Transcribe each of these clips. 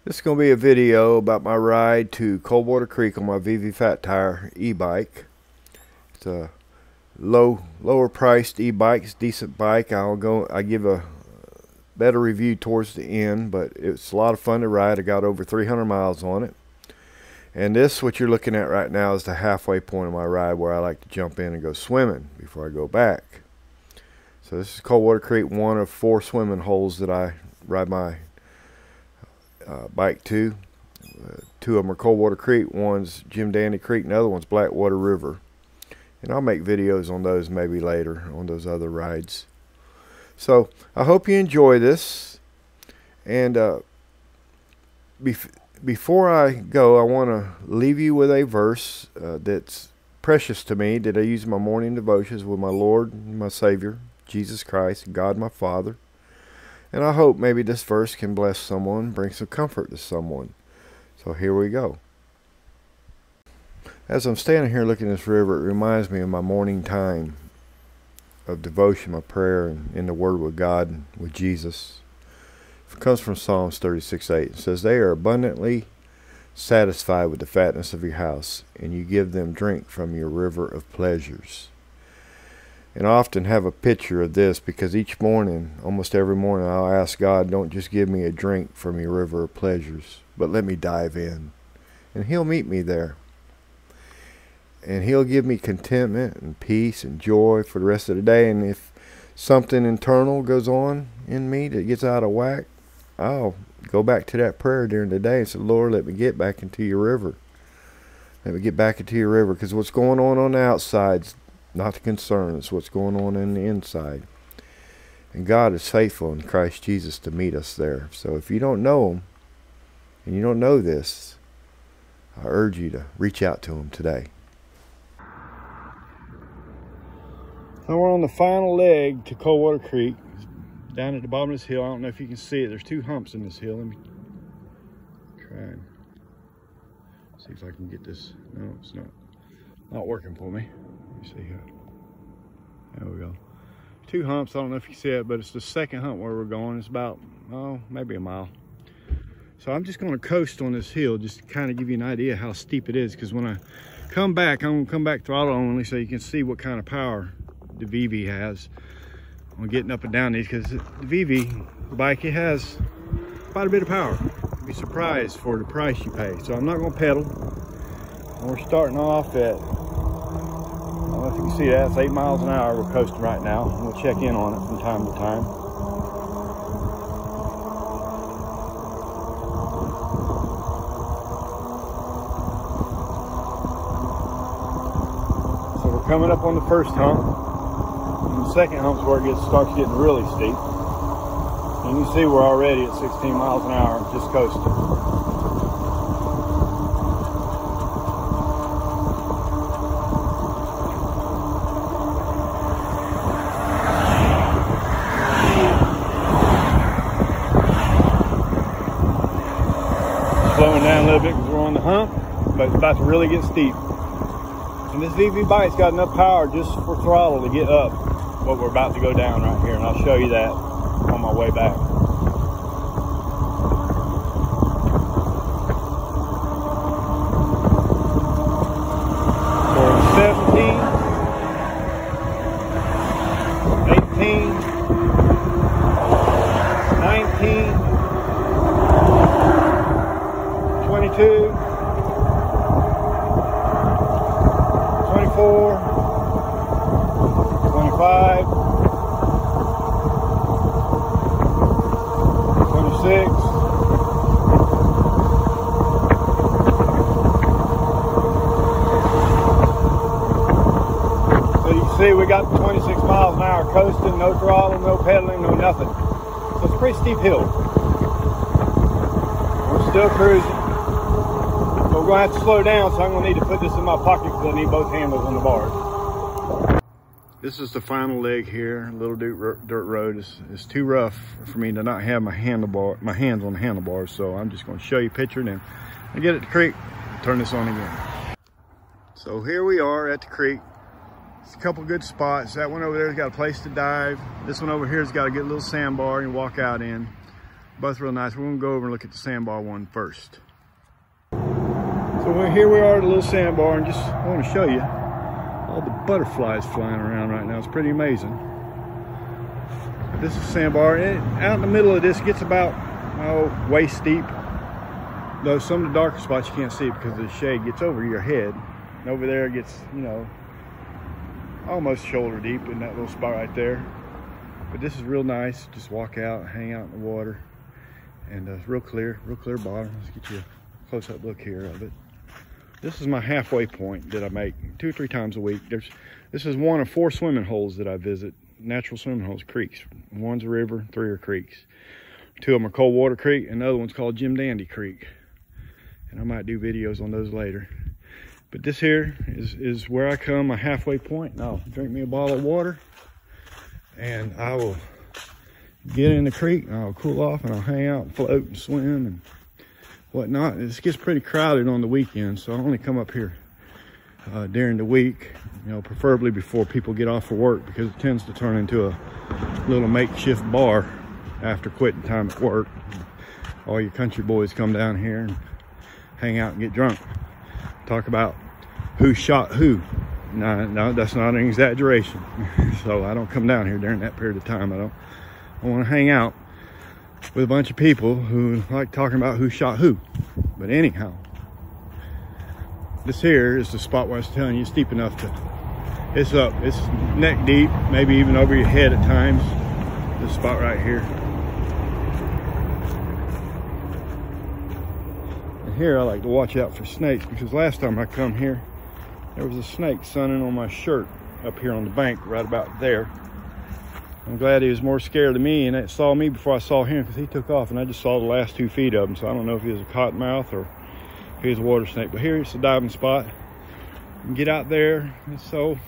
This is going to be a video about my ride to Coldwater Creek on my VIVI Fat Tire e-bike. It's a lower priced e-bike. It's a decent bike. I give a better review towards the end, but it's a lot of fun to ride. I got over 300 miles on it. And this, what you're looking at right now, is the halfway point of my ride where I like to jump in and go swimming before I go back. So this is Coldwater Creek, one of 4 swimming holes that I ride my bike to. 2 of them are Coldwater Creek, one's Jim Dandy Creek, and the other one's Blackwater River. And I'll make videos on those maybe later, on those other rides. So I hope you enjoy this. And before I go, I want to leave you with a verse that's precious to me, that I use in my morning devotions with my Lord and my Savior, Jesus Christ, God my Father. And I hope maybe this verse can bless someone, bring some comfort to someone. So here we go. As I'm standing here looking at this river, it reminds me of my morning time of devotion, my prayer, and in the Word with God and with Jesus. It comes from Psalms 36:8. It says, "They are abundantly satisfied with the fatness of your house, and you give them drink from your river of pleasures." And I often have a picture of this because each morning, almost every morning, I'll ask God, don't just give me a drink from your river of pleasures, but let me dive in. And He'll meet me there. And He'll give me contentment and peace and joy for the rest of the day. And if something internal goes on in me that gets out of whack, I'll go back to that prayer during the day and say, Lord, let me get back into your river. Let me get back into your river, because what's going on the outside's not the concern. It's what's going on in the inside. And God is faithful in Christ Jesus to meet us there. So if you don't know Him, and you don't know this, I urge you to reach out to Him today. So we're on the final leg to Coldwater Creek. It's down at the bottom of this hill. I don't know if you can see it. There's 2 humps in this hill. Let me try and see if I can get this. No, it's not working for me. Let me see here. There we go. 2 humps. I don't know if you see it, but it's the second hump where we're going. It's about, maybe a mile. So I'm just going to coast on this hill just to kind of give you an idea how steep it is, because when I come back, I'm going to come back throttle only so you can see what kind of power the VIVI has on getting up and down these, because the VIVI bike, it has quite a bit of power. You'll be surprised for the price you pay. So I'm not going to pedal. And we're starting off at, I don't know if you can see that, it's 8 miles an hour we're coasting right now. We'll check in on it from time to time. So we're coming up on the first hump. And the second hump's where it starts getting really steep. And you can see we're already at 16 miles an hour, just coasting. Slowing down a little bit because we're on the hump, but it's about to really get steep. And this VIVI bike's got enough power just for throttle to get up what we're about to go down right here, and I'll show you that on my way back. So 17, 18, 19, 22, 24, 25, 26, so you can see we got 26 miles an hour coasting, no throttle, no pedaling, no nothing. So it's a pretty steep hill. We're still cruising. We're going to have to slow down, so I'm going to need to put this in my pocket because I need both handles on the bars. This is the final leg here. Little dirt road. It's too rough for me to not have my hands on the handlebars, so I'm just going to show you a picture, and then I get at the creek, turn this on again. So here we are at the creek. It's a couple good spots. That one over there's got a place to dive. This one over here's got a good little sandbar and walk out in. Both real nice. We're gonna go over and look at the sandbar one first. So here we are at a little sandbar, and just I want to show you all the butterflies flying around right now. It's pretty amazing. This is a sandbar, and out in the middle of this gets about waist deep. Though some of the darker spots you can't see because the shade gets over your head. And over there it gets, you know, almost shoulder deep in that little spot right there. But this is real nice. Just walk out, hang out in the water, and it's real clear bottom. Let's get you a close-up look here of it. This is my halfway point that I make 2 or 3 times a week. This is one of 4 swimming holes that I visit. Natural swimming holes, creeks. One's a river, 3 are creeks. 2 of them are Coldwater Creek, and the other one's called Jim Dandy Creek. And I might do videos on those later. But this here is where I come, my halfway point, and I'll drink me a bottle of water, and I will get in the creek, and I'll cool off, and I'll hang out and float and swim and whatnot. This gets pretty crowded on the weekends, so I only come up here during the week, you know, preferably before people get off for work, because it tends to turn into a little makeshift bar after quitting time at work. All you country boys come down here and hang out and get drunk. Talk about who shot who. No, that's not an exaggeration. So I don't come down here during that period of time. I want to hang out with a bunch of people who like talking about who shot who. But anyhow, this here is the spot where I was telling you, steep enough to, it's neck deep, maybe even over your head at times. This spot right here. Here I like to watch out for snakes, because last time I come here there was a snake sunning on my shirt up here on the bank right about there. I'm glad he was more scared of me and it saw me before I saw him, because he took off and I just saw the last 2 feet of him. So I don't know if he was a cottonmouth or if he was a water snake. But here it's a diving spot. You can get out there, and so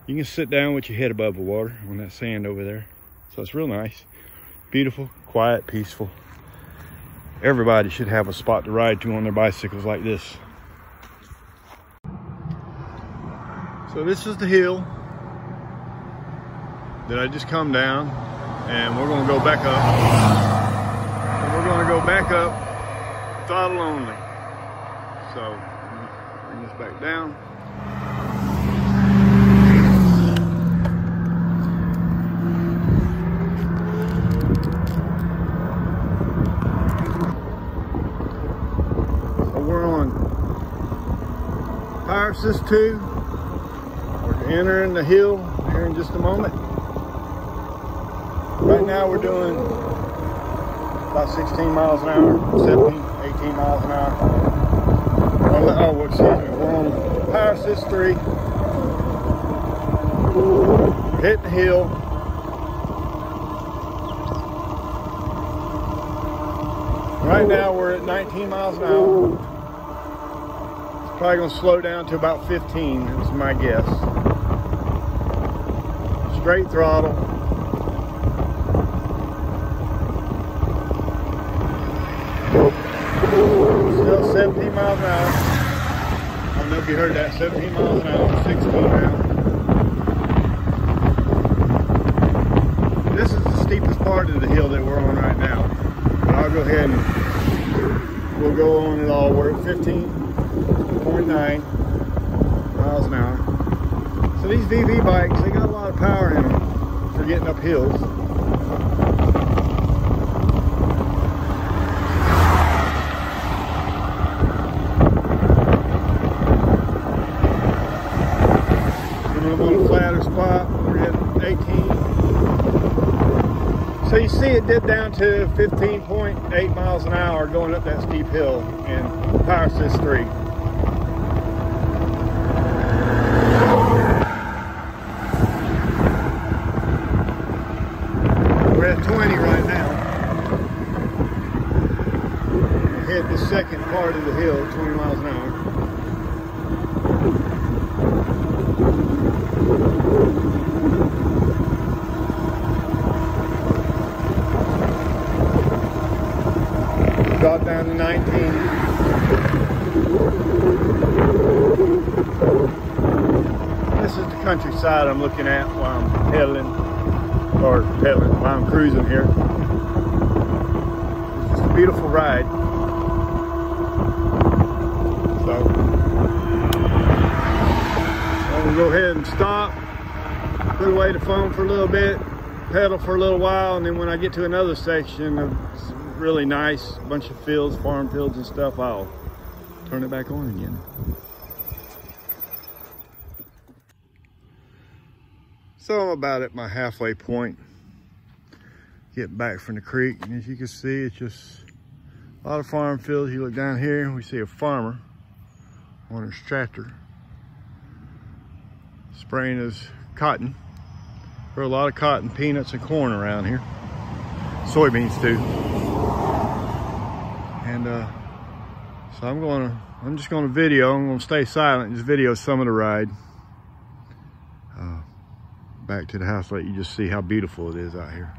you can sit down with your head above the water on that sand over there. So it's real nice, beautiful, quiet, peaceful. Everybody should have a spot to ride to on their bicycles like this. So this is the hill that I just come down, and we're gonna go back up. And we're gonna go back up throttle only. So bring this back down. Tire Assist 2. We're entering the hill here in just a moment. Right now we're doing about 16 miles an hour, 17, 18 miles an hour. Oh, excuse me, we're on Tire Assist 3. Hitting the hill. Right now we're at 19 miles an hour. Probably gonna slow down to about 15, is my guess. Straight throttle. Still 17 miles an hour. I don't know if you heard that, 17 miles an hour, 16 now. This is the steepest part of the hill that we're on right now. But I'll go ahead and we'll go on it all. We're at 15.9 miles an hour. So these VIVI bikes, they got a lot of power in them for getting up hills. And I'm on a flatter spot. We're at 18. So you see it did down to 15.8 miles an hour going up that steep hill in Tire Assist 3. We're at 20 right now. We hit the second part of the hill, 20 miles an hour. Drop down to 19. This is the countryside I'm looking at while I'm pedaling, while I'm cruising here. beautiful ride. So I'm gonna go ahead and stop, put away the phone for a little bit, pedal for a little while, and then when I get to another section of really nice bunch of fields, farm fields and stuff, I'll turn it back on again. So I'm about at my halfway point, getting back from the creek, and as you can see, it's just a lot of farm fields. You look down here, we see a farmer on his tractor spraying his cotton. There are a lot of cotton, peanuts, and corn around here. Soybeans too. And so I'm just gonna video. I'm gonna stay silent and just video some of the ride. Back to the house, let you just see how beautiful it is out here.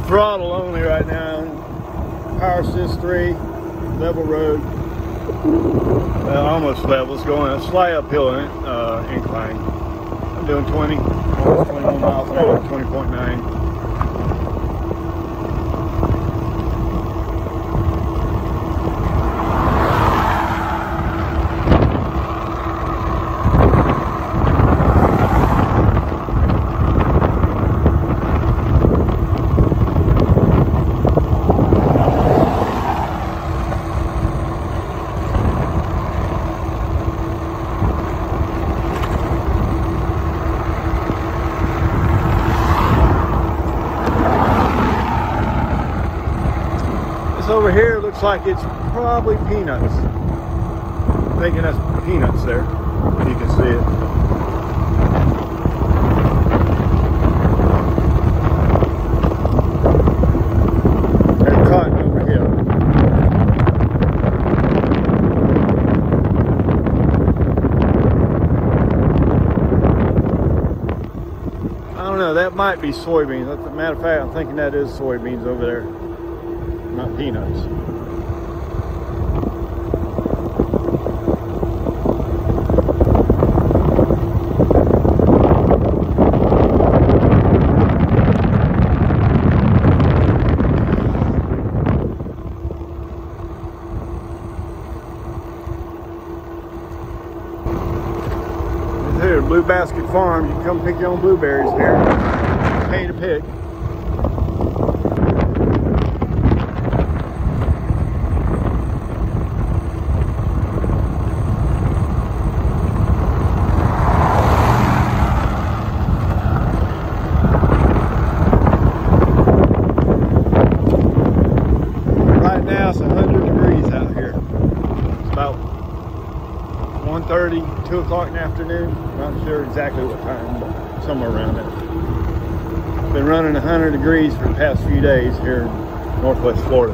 Throttle only right now, power assist 3, level road, almost level. It's going a slight uphill incline. I'm doing 20, almost 21 miles an hour, 20.9. Over here looks like it's probably peanuts. I'm thinking that's peanuts there. You can see it. There's cotton over here. I don't know, that might be soybeans. As a matter of fact, I'm thinking that is soybeans over there. Not peanuts. Here, Blue Basket Farms. You can come pick your own blueberries here. Pay to pick. About 1:30, 2 o'clock in the afternoon. Not sure exactly what time, but somewhere around there. Been running 100 degrees for the past few days here in Northwest Florida.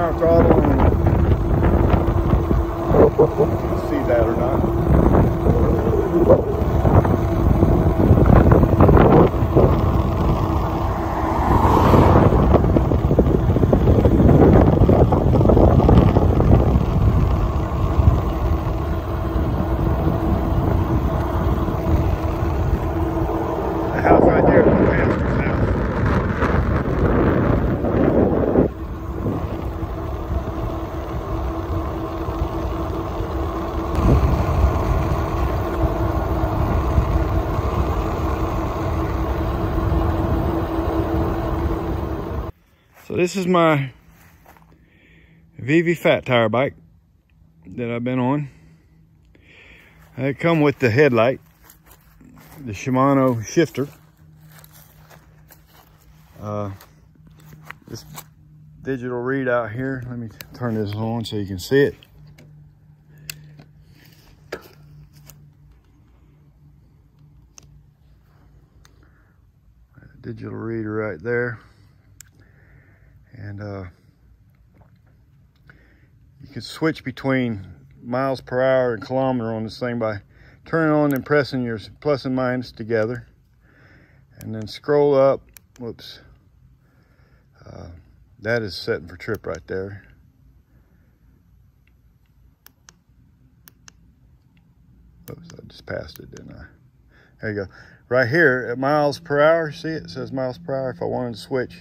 power throttle. Let's see that or not. So this is my VIVI Fat Tire bike that I've been on. They come with the headlight, the Shimano shifter. This digital readout here, let me turn this on so you can see it. Digital reader right there. And you can switch between miles per hour and kilometer on this thing by turning on and pressing your plus and minus together, and then scroll up. Whoops, that is setting for trip right there. Oops, I just passed it, didn't I? There you go. Right here at miles per hour, see it says miles per hour. If I wanted to switch,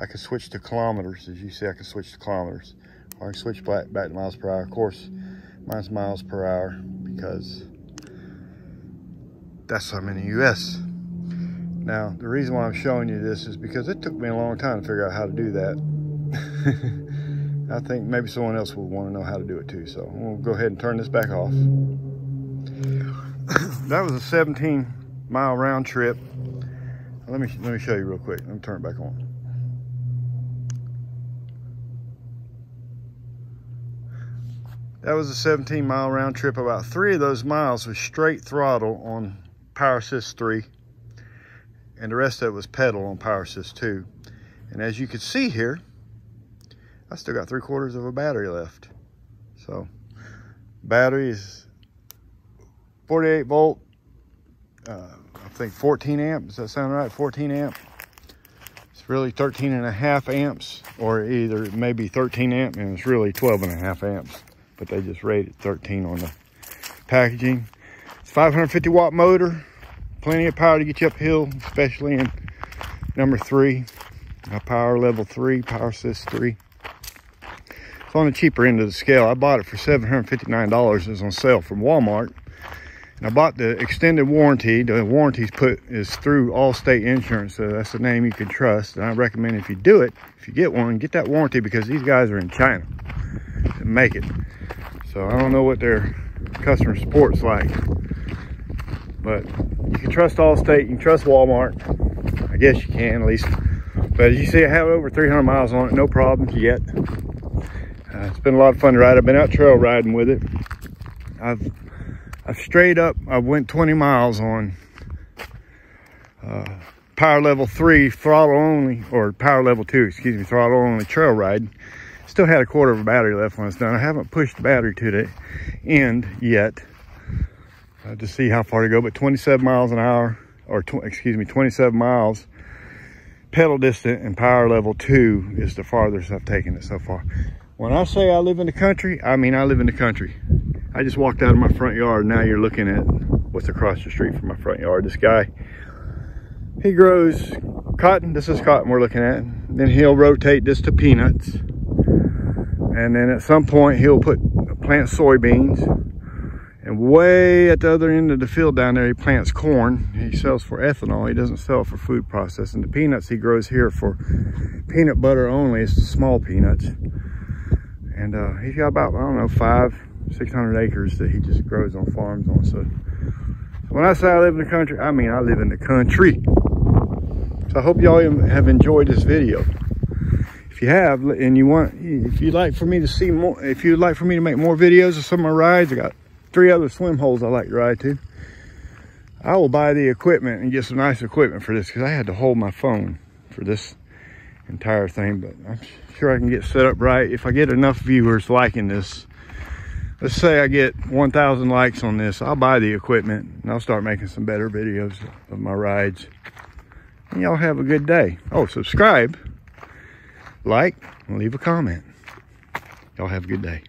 I could switch to kilometers. As you see, I can switch to kilometers. Or I can switch back to miles per hour. Of course, mine's miles per hour because that's I'm in the US. Now, the reason why I'm showing you this is because it took me a long time to figure out how to do that. I think maybe someone else will want to know how to do it too. So we'll go ahead and turn this back off. That was a 17-mile round trip. Let me show you real quick. Let me turn it back on. That was a 17-mile round trip. About 3 of those miles was straight throttle on Power Assist 3. And the rest of it was pedal on Power Assist 2. And as you can see here, I still got 3/4 of a battery left. So, battery is 48 volt, I think 14 amp. Does that sound right? 14 amp. It's really 13.5 amps, or either maybe 13 amp, and it's really 12.5 amps. But they just rated 13 on the packaging. It's 550 watt motor, plenty of power to get you uphill, especially in number 3, power level 3, Power Assist 3. It's on the cheaper end of the scale. I bought it for $759. It was on sale from Walmart. And I bought the extended warranty. The warranty's is through Allstate Insurance, so that's the name you can trust. And I recommend if you do it, if you get one, get that warranty, because these guys are in China to make it. So I don't know what their customer support's like, but you can trust Allstate, you can trust Walmart. I guess you can, at least. But as you see, I have over 300 miles on it, no problems yet. It's been a lot of fun to ride. I've been out trail riding with it. I've straight up, I went 20 miles on power level 3, throttle only, or power level 2, excuse me, throttle only trail ride. Still had 1/4 of a battery left when it's done. I haven't pushed the battery to the end yet to see how far to go, but 27 miles an hour, or 27 miles pedal distant, and power level 2 is the farthest I've taken it so far. When I say I live in the country, I mean I live in the country. I just walked out of my front yard. Now you're looking at what's across the street from my front yard. This guy, he grows cotton. This is cotton we're looking at. Then he'll rotate this to peanuts. And then at some point he'll plant soybeans. And way at the other end of the field down there, he plants corn. He sells for ethanol. He doesn't sell for food processing. The peanuts he grows here for peanut butter only. It's the small peanuts. And he's got about, I don't know, 500-600 acres that he just grows on farms on. So when I say I live in the country, I mean I live in the country. So I hope y'all have enjoyed this video. If you have, and if you'd like for me to see more, if you'd like for me to make more videos of some of my rides, I got 3 other swim holes I like to ride to. I will buy the equipment and get some nice equipment for this, because I had to hold my phone for this entire thing, but I'm sure I can get set up right. If I get enough viewers liking this, let's say I get 1,000 likes on this, I'll buy the equipment and I'll start making some better videos of my rides. And y'all have a good day. Oh, subscribe, like, and leave a comment. Y'all have a good day.